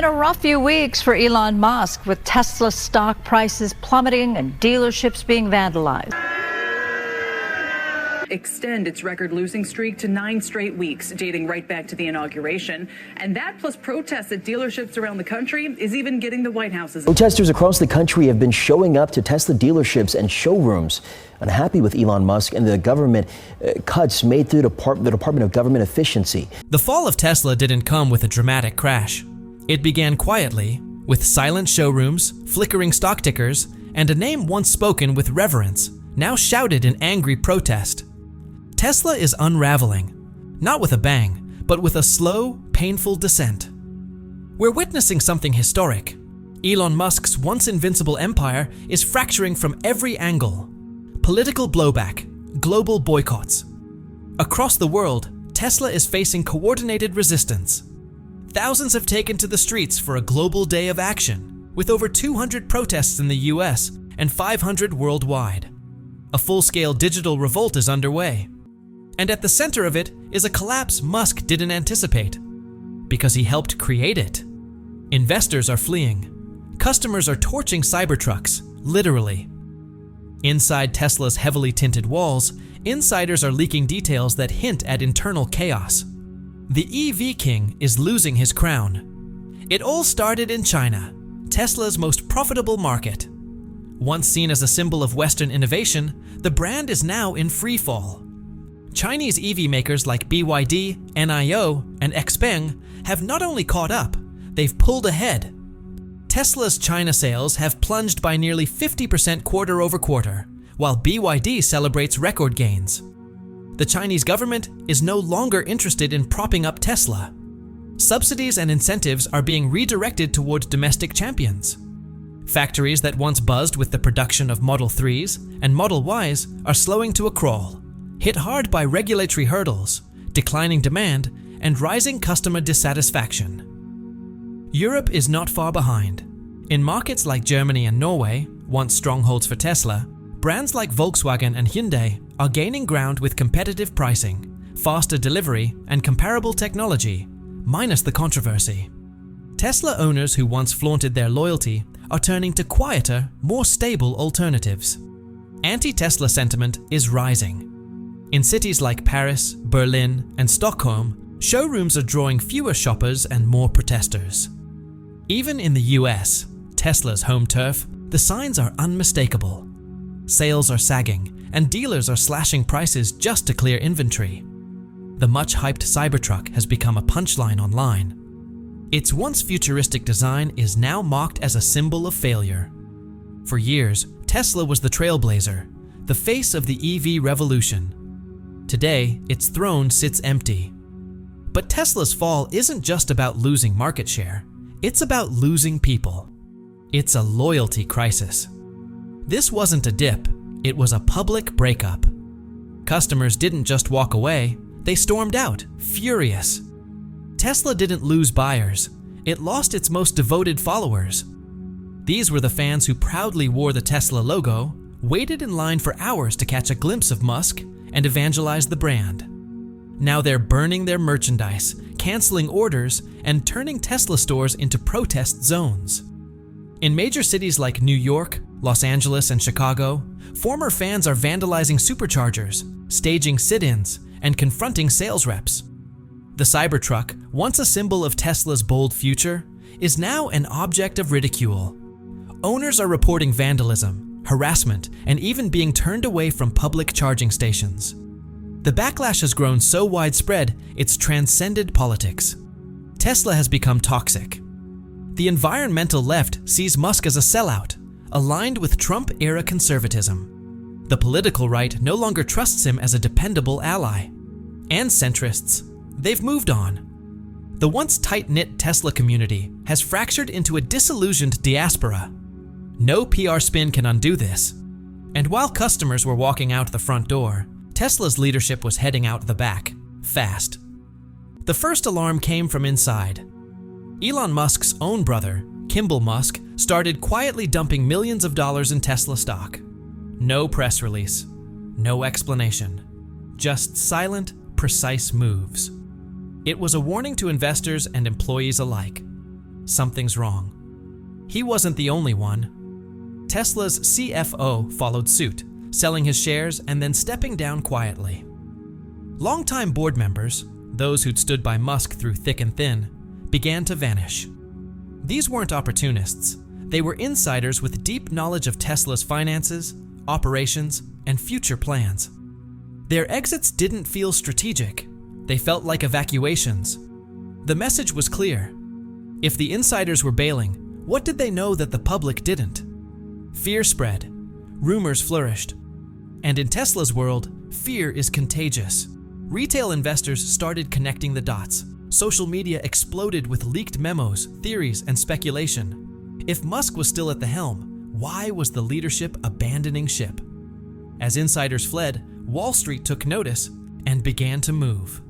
Been a rough few weeks for Elon Musk, with Tesla stock prices plummeting and dealerships being vandalized. Extend its record-losing streak to 9 straight weeks, dating right back to the inauguration. And that, plus protests at dealerships around the country, is even getting the White House's... Protesters across the country have been showing up to Tesla dealerships and showrooms, unhappy with Elon Musk and the government cuts made through the Department of Government Efficiency. The fall of Tesla didn't come with a dramatic crash. It began quietly, with silent showrooms, flickering stock tickers, and a name once spoken with reverence, now shouted in angry protest. Tesla is unraveling, not with a bang, but with a slow, painful descent. We're witnessing something historic. Elon Musk's once invincible empire is fracturing from every angle. Political blowback, global boycotts. Across the world, Tesla is facing coordinated resistance. Thousands have taken to the streets for a global day of action, with over 200 protests in the US and 500 worldwide. A full-scale digital revolt is underway. And at the center of it is a collapse Musk didn't anticipate, because he helped create it. Investors are fleeing. Customers are torching Cybertrucks, literally. Inside Tesla's heavily tinted walls, insiders are leaking details that hint at internal chaos. The EV king is losing his crown. It all started in China, Tesla's most profitable market. Once seen as a symbol of Western innovation, the brand is now in free fall. Chinese EV makers like BYD, NIO, and XPeng have not only caught up, they've pulled ahead. Tesla's China sales have plunged by nearly 50% quarter over quarter, while BYD celebrates record gains. The Chinese government is no longer interested in propping up Tesla. Subsidies and incentives are being redirected toward domestic champions. Factories that once buzzed with the production of Model 3s and Model Ys are slowing to a crawl, hit hard by regulatory hurdles, declining demand, and rising customer dissatisfaction. Europe is not far behind. In markets like Germany and Norway, once strongholds for Tesla, brands like Volkswagen and Hyundai are gaining ground with competitive pricing, faster delivery, and comparable technology, minus the controversy. Tesla owners who once flaunted their loyalty are turning to quieter, more stable alternatives. Anti-Tesla sentiment is rising. In cities like Paris, Berlin, and Stockholm, showrooms are drawing fewer shoppers and more protesters. Even in the US, Tesla's home turf, the signs are unmistakable. Sales are sagging, and dealers are slashing prices just to clear inventory. The much-hyped Cybertruck has become a punchline online. Its once futuristic design is now mocked as a symbol of failure. For years, Tesla was the trailblazer, the face of the EV revolution. Today, its throne sits empty. But Tesla's fall isn't just about losing market share. It's about losing people. It's a loyalty crisis. This wasn't a dip, it was a public breakup. Customers didn't just walk away, they stormed out, furious. Tesla didn't lose buyers, it lost its most devoted followers. These were the fans who proudly wore the Tesla logo, waited in line for hours to catch a glimpse of Musk, and evangelize the brand. Now they're burning their merchandise, canceling orders, and turning Tesla stores into protest zones. In major cities like New York, Los Angeles, and Chicago, former fans are vandalizing superchargers, staging sit-ins, and confronting sales reps. The Cybertruck, once a symbol of Tesla's bold future, is now an object of ridicule. Owners are reporting vandalism, harassment, and even being turned away from public charging stations. The backlash has grown so widespread, it's transcended politics. Tesla has become toxic. The environmental left sees Musk as a sellout, aligned with Trump-era conservatism. The political right no longer trusts him as a dependable ally. And centrists, they've moved on. The once tight-knit Tesla community has fractured into a disillusioned diaspora. No PR spin can undo this. And while customers were walking out the front door, Tesla's leadership was heading out the back, fast. The first alarm came from inside. Elon Musk's own brother, Kimball Musk, started quietly dumping millions of dollars in Tesla stock. No press release, no explanation, just silent, precise moves. It was a warning to investors and employees alike. something's wrong. He wasn't the only one. Tesla's CFO followed suit, selling his shares and then stepping down quietly. Longtime board members, those who'd stood by Musk through thick and thin, began to vanish. These weren't opportunists. They were insiders with deep knowledge of Tesla's finances, operations, and future plans. Their exits didn't feel strategic. They felt like evacuations. The message was clear. If the insiders were bailing, what did they know that the public didn't? Fear spread. Rumors flourished. And in Tesla's world, fear is contagious. Retail investors started connecting the dots. Social media exploded with leaked memos, theories, and speculation. If Musk was still at the helm, why was the leadership abandoning ship? As insiders fled, Wall Street took notice and began to move.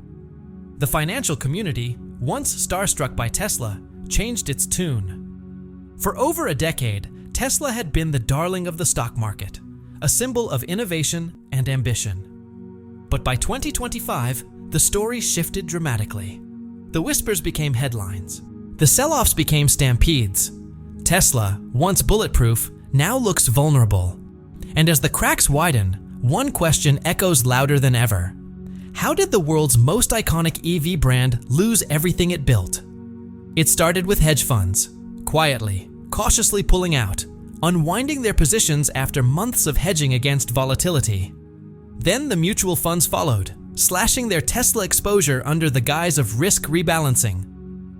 The financial community, once starstruck by Tesla, changed its tune. For over a decade, Tesla had been the darling of the stock market, a symbol of innovation and ambition. But by 2025, the story shifted dramatically. The whispers became headlines. The sell-offs became stampedes. Tesla, once bulletproof, now looks vulnerable. And as the cracks widen, one question echoes louder than ever. How did the world's most iconic EV brand lose everything it built? It started with hedge funds, quietly, cautiously pulling out, unwinding their positions after months of hedging against volatility. Then the mutual funds followed, slashing their Tesla exposure under the guise of risk rebalancing.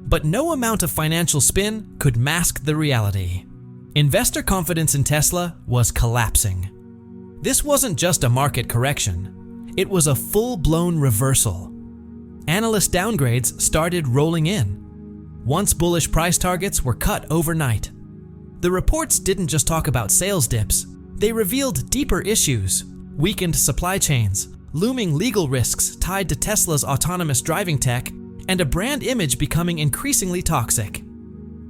But no amount of financial spin could mask the reality. Investor confidence in Tesla was collapsing. This wasn't just a market correction. It was a full-blown reversal. Analyst downgrades started rolling in. Once bullish price targets were cut overnight. The reports didn't just talk about sales dips. They revealed deeper issues: weakened supply chains, looming legal risks tied to Tesla's autonomous driving tech, and a brand image becoming increasingly toxic.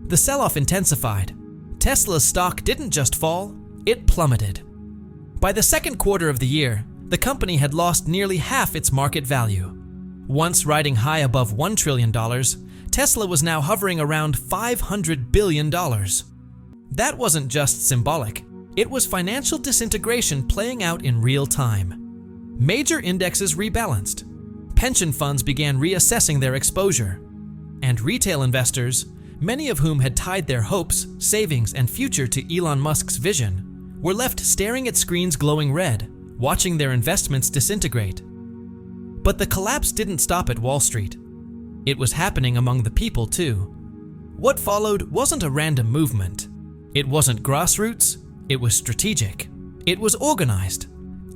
The sell-off intensified. Tesla's stock didn't just fall, it plummeted. By the second quarter of the year, the company had lost nearly half its market value. Once riding high above $1 trillion, Tesla was now hovering around $500 billion. That wasn't just symbolic. It was financial disintegration playing out in real time. Major indexes rebalanced. Pension funds began reassessing their exposure. And retail investors, many of whom had tied their hopes, savings, and future to Elon Musk's vision, were left staring at screens glowing red, watching their investments disintegrate. But the collapse didn't stop at Wall Street. It was happening among the people too. What followed wasn't a random movement. It wasn't grassroots, it was strategic. It was organized.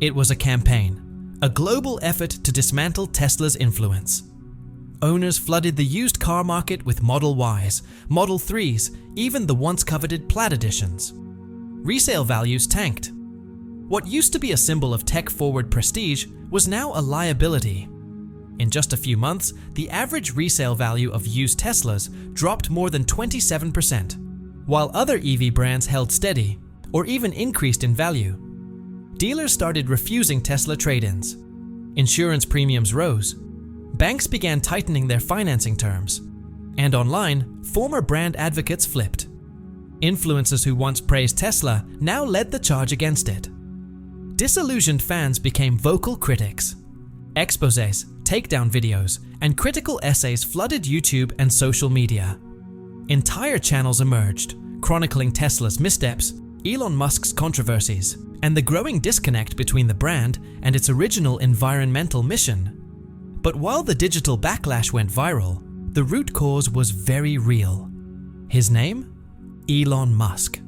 It was a campaign, a global effort to dismantle Tesla's influence. Owners flooded the used car market with Model Ys, Model 3s, even the once coveted Plaid editions. Resale values tanked. What used to be a symbol of tech-forward prestige was now a liability. In just a few months, the average resale value of used Teslas dropped more than 27%, while other EV brands held steady or even increased in value. Dealers started refusing Tesla trade-ins. Insurance premiums rose. Banks began tightening their financing terms. And online, former brand advocates flipped. Influencers who once praised Tesla now led the charge against it. Disillusioned fans became vocal critics. Exposés, takedown videos, and critical essays flooded YouTube and social media. Entire channels emerged, chronicling Tesla's missteps, Elon Musk's controversies, and the growing disconnect between the brand and its original environmental mission. But while the digital backlash went viral, the root cause was very real. His name? Elon Musk.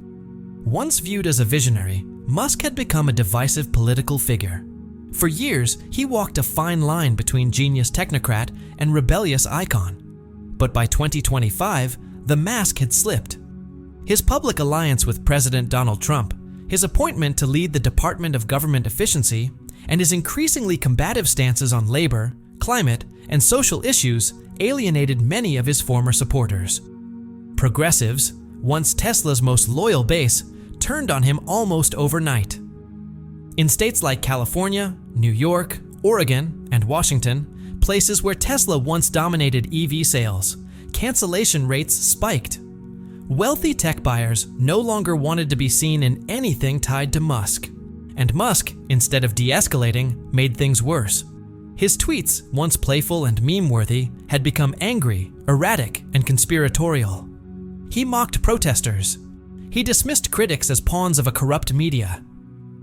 Once viewed as a visionary, Musk had become a divisive political figure. For years, he walked a fine line between genius technocrat and rebellious icon. But by 2025, the mask had slipped. His public alliance with President Donald Trump, his appointment to lead the Department of Government Efficiency, and his increasingly combative stances on labor, climate, and social issues alienated many of his former supporters. Progressives, once Tesla's most loyal base, turned on him almost overnight. In states like California, New York, Oregon, and Washington, places where Tesla once dominated EV sales, cancellation rates spiked. wealthy tech buyers no longer wanted to be seen in anything tied to Musk. And Musk, instead of de-escalating, made things worse. His tweets, once playful and meme-worthy, had become angry, erratic, and conspiratorial. He mocked protesters. He dismissed critics as pawns of a corrupt media.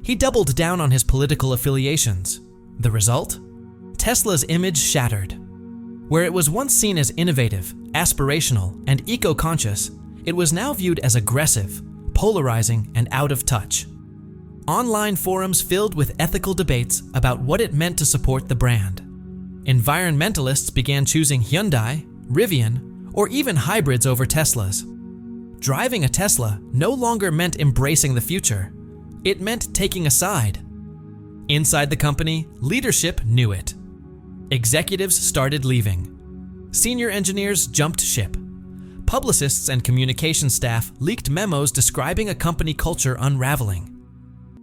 He doubled down on his political affiliations. The result? Tesla's image shattered. Where it was once seen as innovative, aspirational, and eco-conscious, it was now viewed as aggressive, polarizing, and out of touch. Online forums filled with ethical debates about what it meant to support the brand. Environmentalists began choosing Hyundai, Rivian, or even hybrids over Teslas. Driving a Tesla no longer meant embracing the future. It meant taking a side. Inside the company, leadership knew it. Executives started leaving. Senior engineers jumped ship. Publicists and communication staff leaked memos describing a company culture unraveling.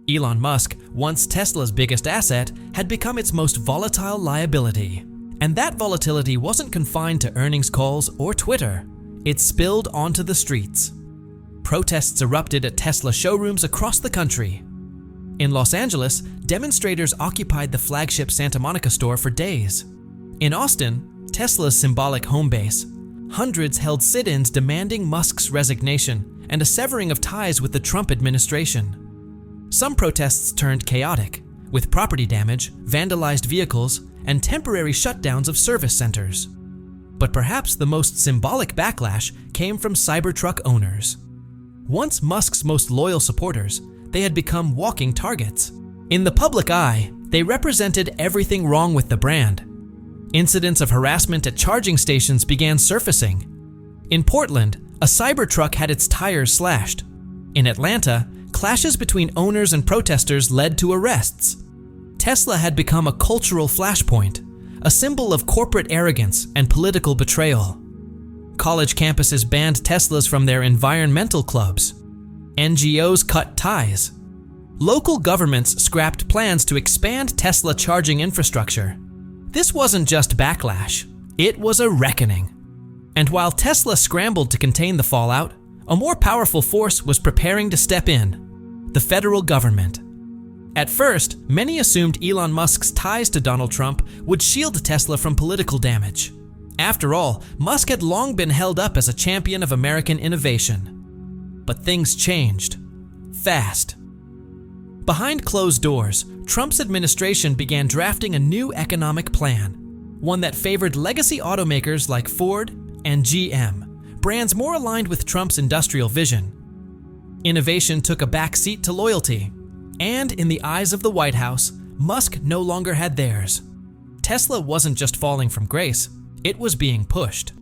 Elon Musk, once Tesla's biggest asset, had become its most volatile liability. And that volatility wasn't confined to earnings calls or Twitter. It spilled onto the streets. Protests erupted at Tesla showrooms across the country. In Los Angeles, demonstrators occupied the flagship Santa Monica store for days. In Austin, Tesla's symbolic home base, hundreds held sit-ins demanding Musk's resignation and a severing of ties with the Trump administration. Some protests turned chaotic, with property damage, vandalized vehicles, and temporary shutdowns of service centers. But perhaps the most symbolic backlash came from Cybertruck owners. Once Musk's most loyal supporters, they had become walking targets. In the public eye, they represented everything wrong with the brand. Incidents of harassment at charging stations began surfacing. In Portland, a Cybertruck had its tires slashed. In Atlanta, clashes between owners and protesters led to arrests. Tesla had become a cultural flashpoint, a symbol of corporate arrogance and political betrayal. College campuses banned Teslas from their environmental clubs. NGOs cut ties. Local governments scrapped plans to expand Tesla charging infrastructure. This wasn't just backlash, it was a reckoning. And while Tesla scrambled to contain the fallout, a more powerful force was preparing to step in: the federal government. At first, many assumed Elon Musk's ties to Donald Trump would shield Tesla from political damage. After all, Musk had long been held up as a champion of American innovation. But things changed. Fast. Behind closed doors, Trump's administration began drafting a new economic plan, one that favored legacy automakers like Ford and GM, brands more aligned with Trump's industrial vision. Innovation took a back seat to loyalty, and in the eyes of the White House, Musk no longer had theirs. Tesla wasn't just falling from grace, it was being pushed.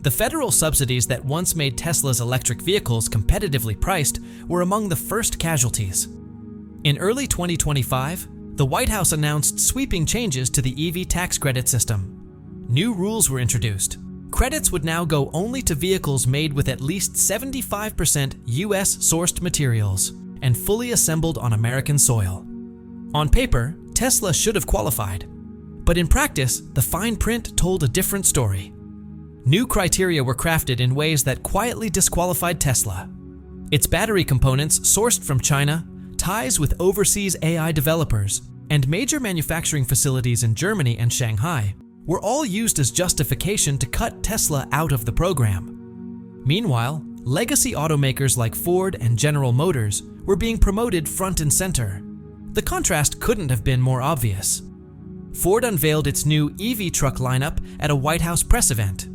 The federal subsidies that once made Tesla's electric vehicles competitively priced were among the first casualties. In early 2025, the White House announced sweeping changes to the EV tax credit system. New rules were introduced. Credits would now go only to vehicles made with at least 75% US-sourced materials and fully assembled on American soil. On paper, Tesla should have qualified. But in practice, the fine print told a different story. New criteria were crafted in ways that quietly disqualified Tesla. Its battery components sourced from China, ties with overseas AI developers, and major manufacturing facilities in Germany and Shanghai were all used as justification to cut Tesla out of the program. Meanwhile, legacy automakers like Ford and General Motors were being promoted front and center. The contrast couldn't have been more obvious. Ford unveiled its new EV truck lineup at a White House press event.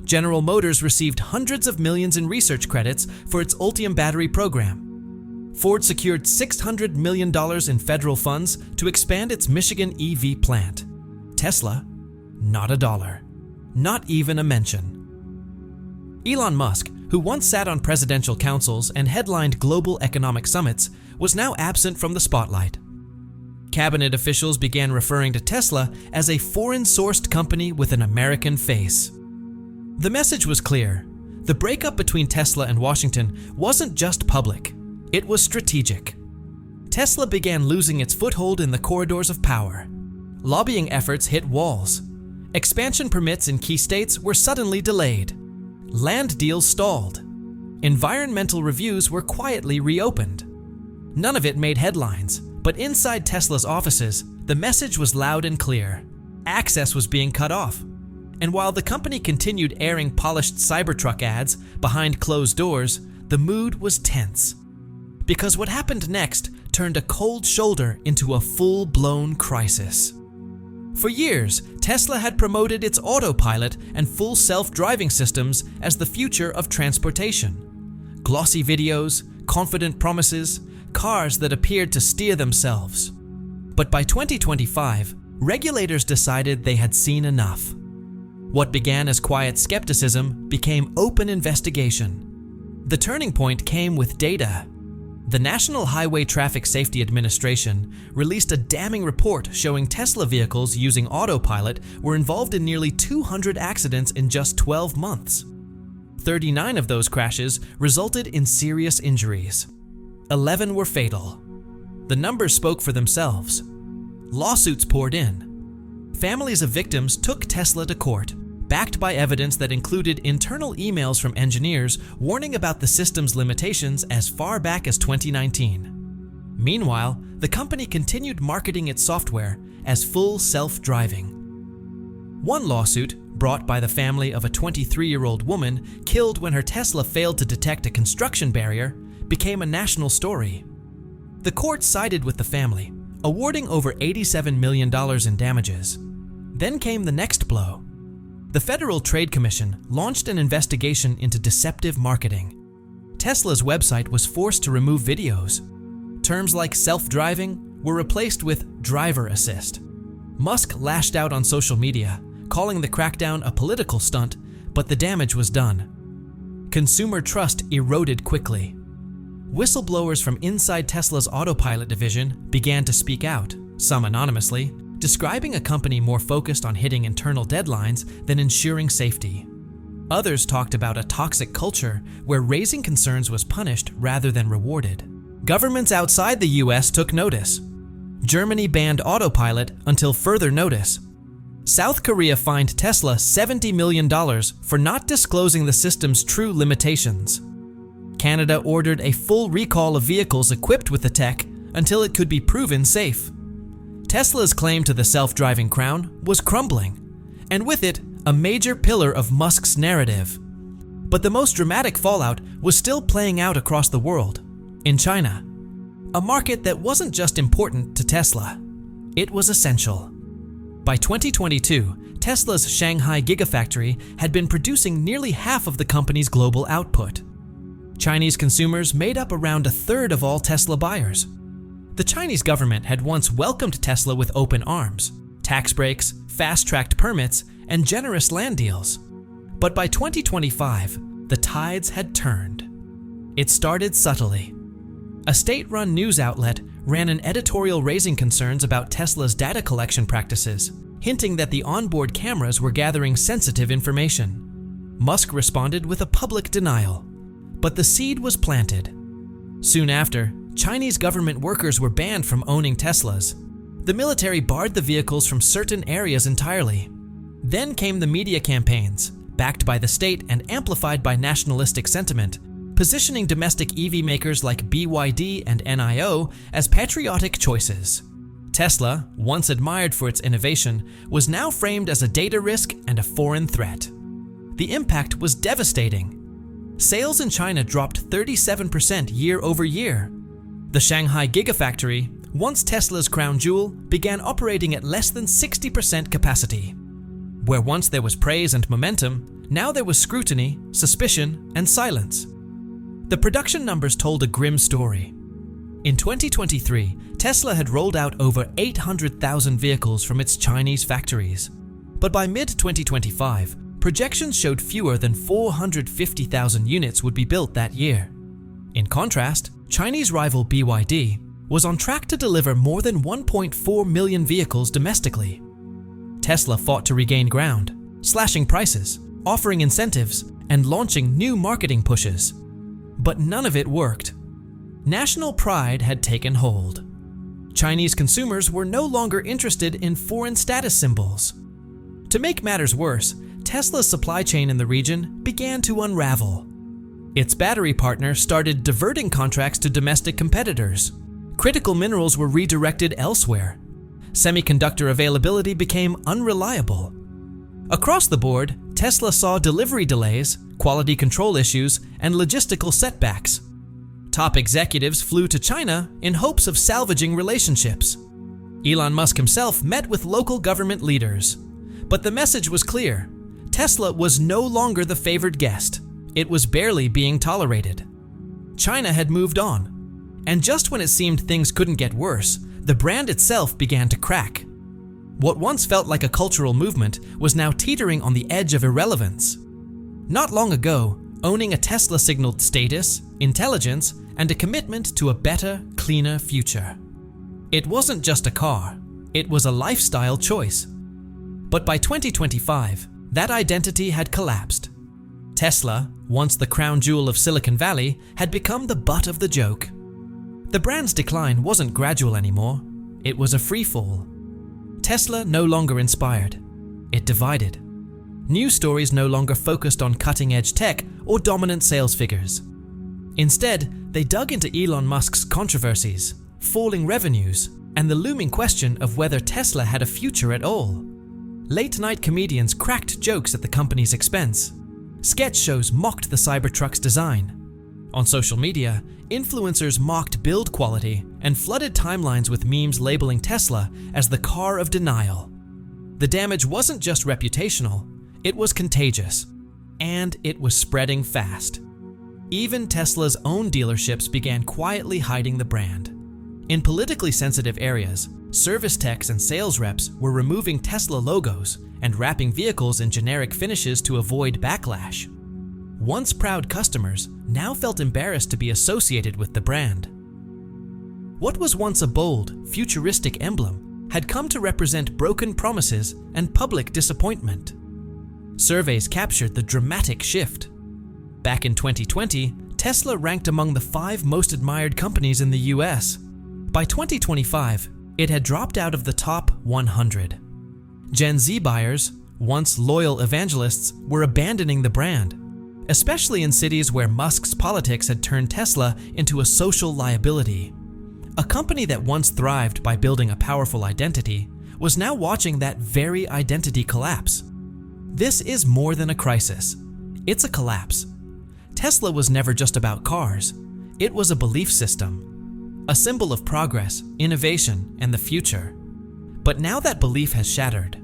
General Motors received hundreds of millions in research credits for its Ultium battery program. Ford secured $600 million in federal funds to expand its Michigan EV plant. Tesla, not a dollar. Not even a mention. Elon Musk, who once sat on presidential councils and headlined global economic summits, was now absent from the spotlight. Cabinet officials began referring to Tesla as a foreign-sourced company with an American face. The message was clear. The breakup between Tesla and Washington wasn't just public, it was strategic. Tesla began losing its foothold in the corridors of power. Lobbying efforts hit walls. Expansion permits in key states were suddenly delayed. Land deals stalled. environmental reviews were quietly reopened. None of it made headlines, but inside Tesla's offices, the message was loud and clear. Access was being cut off. And while the company continued airing polished Cybertruck ads behind closed doors, the mood was tense. Because what happened next turned a cold shoulder into a full-blown crisis. For years, Tesla had promoted its Autopilot and full self-driving systems as the future of transportation. Glossy videos, confident promises, cars that appeared to steer themselves. But by 2025, regulators decided they had seen enough. What began as quiet skepticism became open investigation. The turning point came with data. The National Highway Traffic Safety Administration released a damning report showing Tesla vehicles using Autopilot were involved in nearly 200 accidents in just 12 months. 39 of those crashes resulted in serious injuries. 11 were fatal. The numbers spoke for themselves. Lawsuits poured in. Families of victims took Tesla to court, backed by evidence that included internal emails from engineers warning about the system's limitations as far back as 2019. Meanwhile, the company continued marketing its software as full self-driving. One lawsuit, brought by the family of a 23-year-old woman killed when her Tesla failed to detect a construction barrier, became a national story. The court sided with the family, awarding over $87 million in damages. Then came the next blow. The Federal Trade Commission launched an investigation into deceptive marketing. Tesla's website was forced to remove videos. Terms like self-driving were replaced with driver assist. Musk lashed out on social media, calling the crackdown a political stunt, but the damage was done. Consumer trust eroded quickly. Whistleblowers from inside Tesla's Autopilot division began to speak out, some anonymously, describing a company more focused on hitting internal deadlines than ensuring safety. Others talked about a toxic culture where raising concerns was punished rather than rewarded. Governments outside the US took notice. Germany banned Autopilot until further notice. South Korea fined Tesla $70 million for not disclosing the system's true limitations. Canada ordered a full recall of vehicles equipped with the tech until it could be proven safe. Tesla's claim to the self-driving crown was crumbling, and with it, a major pillar of Musk's narrative. But the most dramatic fallout was still playing out across the world, in China, a market that wasn't just important to Tesla, it was essential. By 2022, Tesla's Shanghai Gigafactory had been producing nearly half of the company's global output. Chinese consumers made up around a third of all Tesla buyers. The Chinese government had once welcomed Tesla with open arms, tax breaks, fast-tracked permits, and generous land deals. But by 2025, the tides had turned. It started subtly. A state-run news outlet ran an editorial raising concerns about Tesla's data collection practices, hinting that the onboard cameras were gathering sensitive information. Musk responded with a public denial. But the seed was planted. Soon after, Chinese government workers were banned from owning Teslas. The military barred the vehicles from certain areas entirely. Then came the media campaigns, backed by the state and amplified by nationalistic sentiment, positioning domestic EV makers like BYD and NIO as patriotic choices. Tesla, once admired for its innovation, was now framed as a data risk and a foreign threat. The impact was devastating. Sales in China dropped 37% year over year. The Shanghai Gigafactory, once Tesla's crown jewel, began operating at less than 60% capacity. Where once there was praise and momentum, now there was scrutiny, suspicion, and silence. The production numbers told a grim story. In 2023, Tesla had rolled out over 800,000 vehicles from its Chinese factories. But by mid-2025, projections showed fewer than 450,000 units would be built that year. In contrast, Chinese rival BYD was on track to deliver more than 1.4 million vehicles domestically. Tesla fought to regain ground, slashing prices, offering incentives, and launching new marketing pushes. But none of it worked. National pride had taken hold. Chinese consumers were no longer interested in foreign status symbols. To make matters worse, Tesla's supply chain in the region began to unravel. Its battery partner started diverting contracts to domestic competitors. Critical minerals were redirected elsewhere. Semiconductor availability became unreliable. Across the board, Tesla saw delivery delays, quality control issues, and logistical setbacks. Top executives flew to China in hopes of salvaging relationships. Elon Musk himself met with local government leaders. But the message was clear. Tesla was no longer the favored guest. It was barely being tolerated. China had moved on. And just when it seemed things couldn't get worse, the brand itself began to crack. What once felt like a cultural movement was now teetering on the edge of irrelevance. Not long ago, owning a Tesla signaled status, intelligence, and a commitment to a better, cleaner future. It wasn't just a car, it was a lifestyle choice. But by 2025, that identity had collapsed. Tesla, once the crown jewel of Silicon Valley, had become the butt of the joke. The brand's decline wasn't gradual anymore, it was a free fall. Tesla no longer inspired, it divided. News stories no longer focused on cutting-edge tech or dominant sales figures. Instead, they dug into Elon Musk's controversies, falling revenues, and the looming question of whether Tesla had a future at all. Late-night comedians cracked jokes at the company's expense. Sketch shows mocked the Cybertruck's design. On social media, influencers mocked build quality and flooded timelines with memes labeling Tesla as the car of denial. The damage wasn't just reputational, it was contagious, and it was spreading fast. Even Tesla's own dealerships began quietly hiding the brand. In politically sensitive areas, service techs and sales reps were removing Tesla logos and wrapping vehicles in generic finishes to avoid backlash. Once proud customers now felt embarrassed to be associated with the brand. What was once a bold, futuristic emblem had come to represent broken promises and public disappointment. Surveys captured the dramatic shift. Back in 2020, Tesla ranked among the 5 most admired companies in the US. By 2025, it had dropped out of the top 100. Gen Z buyers, once loyal evangelists, were abandoning the brand, especially in cities where Musk's politics had turned Tesla into a social liability. A company that once thrived by building a powerful identity was now watching that very identity collapse. This is more than a crisis. It's a collapse. Tesla was never just about cars. It was a belief system, a symbol of progress, innovation, and the future. But now that belief has shattered.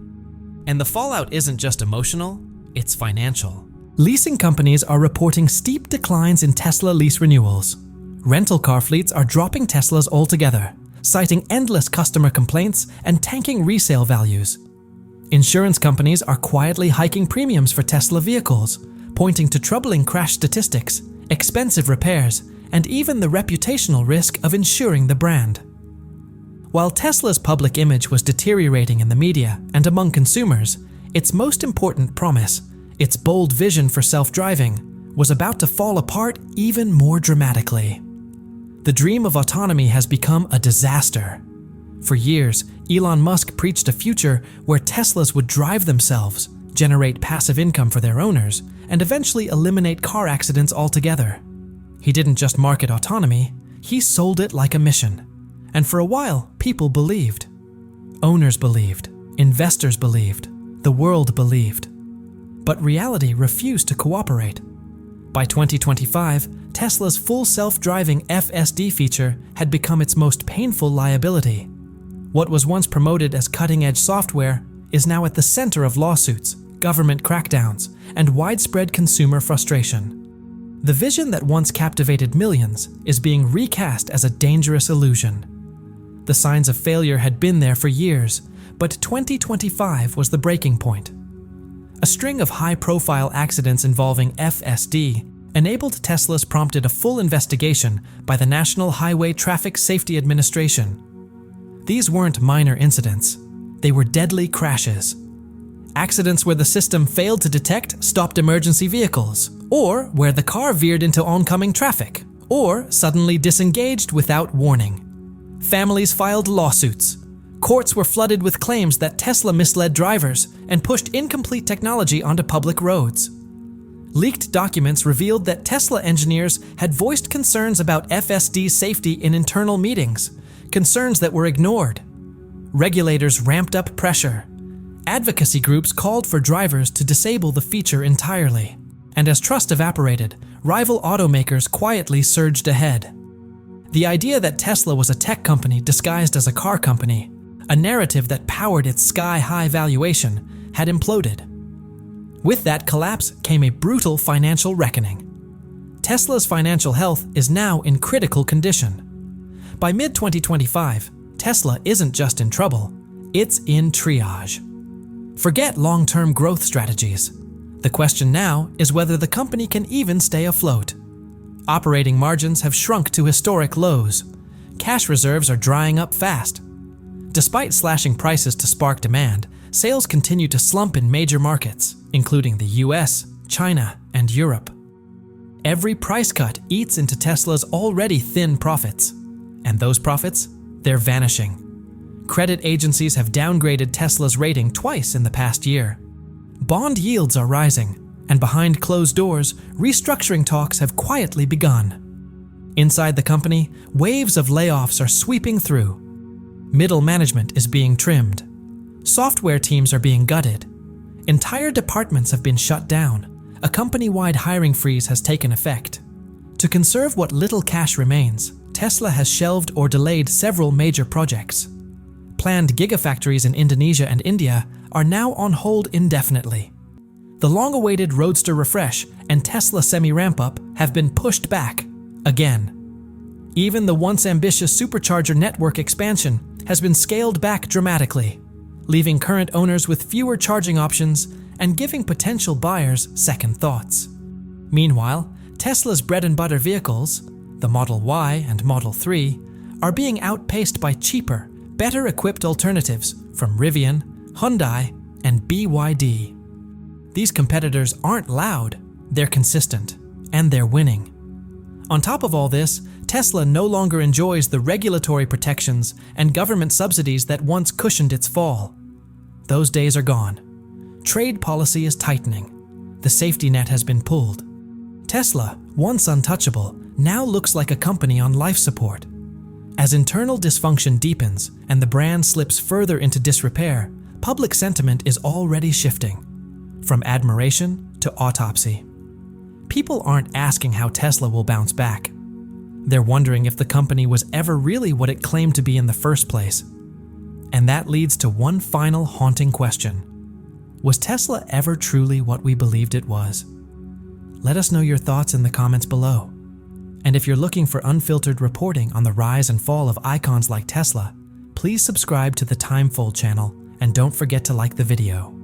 And the fallout isn't just emotional, it's financial. Leasing companies are reporting steep declines in Tesla lease renewals. Rental car fleets are dropping Teslas altogether, citing endless customer complaints and tanking resale values. Insurance companies are quietly hiking premiums for Tesla vehicles, pointing to troubling crash statistics, expensive repairs, and even the reputational risk of insuring the brand. While Tesla's public image was deteriorating in the media and among consumers, its most important promise, its bold vision for self-driving, was about to fall apart even more dramatically. The dream of autonomy has become a disaster. For years, Elon Musk preached a future where Teslas would drive themselves, generate passive income for their owners, and eventually eliminate car accidents altogether. He didn't just market autonomy, he sold it like a mission. And for a while, people believed. Owners believed, investors believed, the world believed. But reality refused to cooperate. By 2025, Tesla's full self-driving FSD feature had become its most painful liability. What was once promoted as cutting-edge software is now at the center of lawsuits, government crackdowns, and widespread consumer frustration. The vision that once captivated millions is being recast as a dangerous illusion. The signs of failure had been there for years, but 2025 was the breaking point. A string of high-profile accidents involving FSD enabled Tesla's prompted a full investigation by the National Highway Traffic Safety Administration. These weren't minor incidents, they were deadly crashes. Accidents where the system failed to detect stopped emergency vehicles, or where the car veered into oncoming traffic, or suddenly disengaged without warning. Families filed lawsuits. Courts were flooded with claims that Tesla misled drivers and pushed incomplete technology onto public roads. Leaked documents revealed that Tesla engineers had voiced concerns about FSD safety in internal meetings, concerns that were ignored. Regulators ramped up pressure. Advocacy groups called for drivers to disable the feature entirely. And as trust evaporated, rival automakers quietly surged ahead. The idea that Tesla was a tech company disguised as a car company, a narrative that powered its sky-high valuation, had imploded. With that collapse came a brutal financial reckoning. Tesla's financial health is now in critical condition. By mid-2025, Tesla isn't just in trouble, it's in triage. Forget long-term growth strategies. The question now is whether the company can even stay afloat. Operating margins have shrunk to historic lows. Cash reserves are drying up fast. Despite slashing prices to spark demand, sales continue to slump in major markets, including the US, China, and Europe. Every price cut eats into Tesla's already thin profits. And those profits? They're vanishing. Credit agencies have downgraded Tesla's rating twice in the past year. Bond yields are rising, and behind closed doors, restructuring talks have quietly begun. Inside the company, waves of layoffs are sweeping through. Middle management is being trimmed. Software teams are being gutted. Entire departments have been shut down. A company-wide hiring freeze has taken effect. To conserve what little cash remains, Tesla has shelved or delayed several major projects. Planned gigafactories in Indonesia and India are now on hold indefinitely. The long-awaited Roadster refresh and Tesla Semi ramp-up have been pushed back again. Even the once ambitious supercharger network expansion has been scaled back dramatically, leaving current owners with fewer charging options and giving potential buyers second thoughts. Meanwhile, Tesla's bread-and-butter vehicles, the Model Y and Model 3, are being outpaced by cheaper, better-equipped alternatives from Rivian, Hyundai, and BYD. These competitors aren't loud, they're consistent, and they're winning. On top of all this, Tesla no longer enjoys the regulatory protections and government subsidies that once cushioned its fall. Those days are gone. Trade policy is tightening. The safety net has been pulled. Tesla, once untouchable, now looks like a company on life support. As internal dysfunction deepens and the brand slips further into disrepair, public sentiment is already shifting. From admiration to autopsy. People aren't asking how Tesla will bounce back. They're wondering if the company was ever really what it claimed to be in the first place. And that leads to one final haunting question. Was Tesla ever truly what we believed it was? Let us know your thoughts in the comments below. And if you're looking for unfiltered reporting on the rise and fall of icons like Tesla, please subscribe to the Timefold channel and don't forget to like the video.